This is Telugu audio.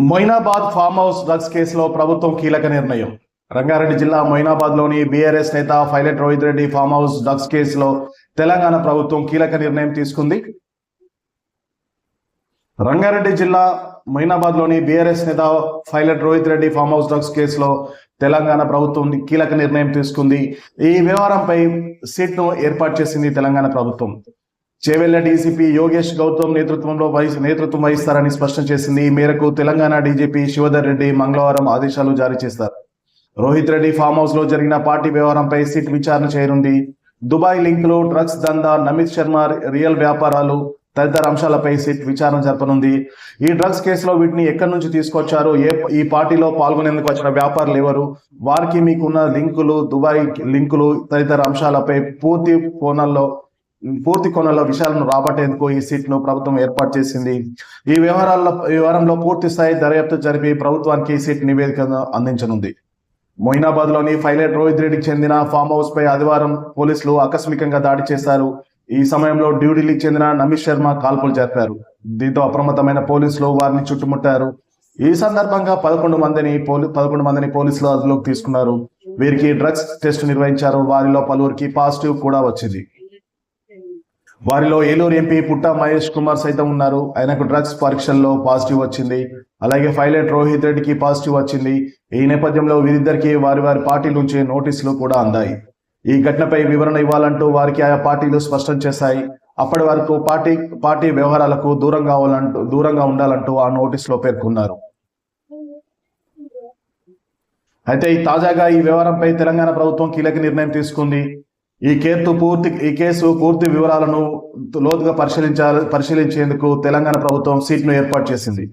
మొయినాబాద్ ఫామ్ హౌస్ డ్రగ్స్ కేసులో ప్రభుత్వం కీలక నిర్ణయం. రంగారెడ్డి జిల్లా మొయినాబాద్లోని బీఆర్ఎస్ నేత pilot Rohit Reddy farm house drugs కేసులో తెలంగాణ ప్రభుత్వం కీలక నిర్ణయం తీసుకుంది. రంగారెడ్డి జిల్లా మొయినాబాద్లోని బీఆర్ఎస్ నేత pilot Rohit Reddy farm house drugs కేసులో తెలంగాణ ప్రభుత్వం కీలక నిర్ణయం తీసుకుంది. ఈ వ్యవహారంపై సిట్ను ఏర్పాటు చేసింది తెలంగాణ ప్రభుత్వం. చేవెళ్ల డీసీపీ యోగేష్ గౌతమ్ నేతృత్వం వహిస్తారని స్పష్టం చేసింది. ఈ మేరకు తెలంగాణ డీజీపీ శివధర్ రెడ్డి మంగళవారం ఆదేశాలు జారీ చేశారు. రోహిత్ రెడ్డి ఫామ్ హౌస్ లో జరిగిన పార్టీ వ్యవహారంపై సిట్ విచారణ చేయనుంది. దుబాయ్ లింకులు, డ్రగ్స్ దందా, నమిత్ శర్మ రియల్ వ్యాపారాలు తదితర అంశాలపై సిట్ విచారణ జరపనుంది. ఈ డ్రగ్స్ కేసులో వీటిని ఎక్కడి నుంచి తీసుకొచ్చారు, ఈ పార్టీలో పాల్గొనేందుకు వచ్చిన వ్యాపారులు ఎవరు, వారికి మీకున్న లింకులు, దుబాయ్ లింకులు తదితర అంశాలపై పూర్తి కోణంలో విషయాలను రాబట్టేందుకు ఈ సిట్ ను ప్రభుత్వం ఏర్పాటు చేసింది. ఈ వ్యవహారంలో పూర్తి స్థాయి దర్యాప్తు జరిపి ప్రభుత్వానికి సిట్ నివేదికను అందించనుంది. మొయినాబాద్ లోని పైలట్ రోహిత్ రెడ్డికి చెందిన ఫామ్ హౌస్ పై ఆదివారం పోలీసులు ఆకస్మికంగా దాడి చేశారు. ఈ సమయంలో ఢిల్లీకి చెందిన నమిత్ శర్మ కాల్పులు జరిపారు. దీంతో అప్రమత్తమైన పోలీసులు వారిని చుట్టుముట్టారు. ఈ సందర్భంగా 11 మందిని పోలీసులు అదుపులోకి తీసుకున్నారు. వీరికి డ్రగ్స్ టెస్ట్ నిర్వహించారు. వారిలో పలువురికి పాజిటివ్ కూడా వచ్చింది. వారిలో ఏలూరు ఎంపీ పుట్ట మహేష్ కుమార్ సైతం ఉన్నారు. ఆయనకు డ్రగ్స్ పరీక్షల్లో పాజిటివ్ వచ్చింది. అలాగే పైలట్ రోహిత్ రెడ్డికి పాజిటివ్ వచ్చింది. ఈ నేపథ్యంలో వీరిద్దరికి వారి పార్టీ నుంచి నోటీసులు కూడా అందాయి. ఈ ఘటనపై వివరణ ఇవ్వాలంటూ వారికి ఆయా పార్టీలు స్పష్టం చేశాయి. అప్పటి వరకు పార్టీ వ్యవహారాలకు దూరంగా ఉండాలంటూ ఆ నోటీసులో పేర్కొన్నారు. అయితే తాజాగా ఈ వ్యవహారంపై తెలంగాణ ప్రభుత్వం కీలక నిర్ణయం తీసుకుంది. ఈ కేసు పూర్తి వివరాలను లోతుగా పరిశీలించేందుకు తెలంగాణ ప్రభుత్వం సిట్ను ఏర్పాటు చేసింది.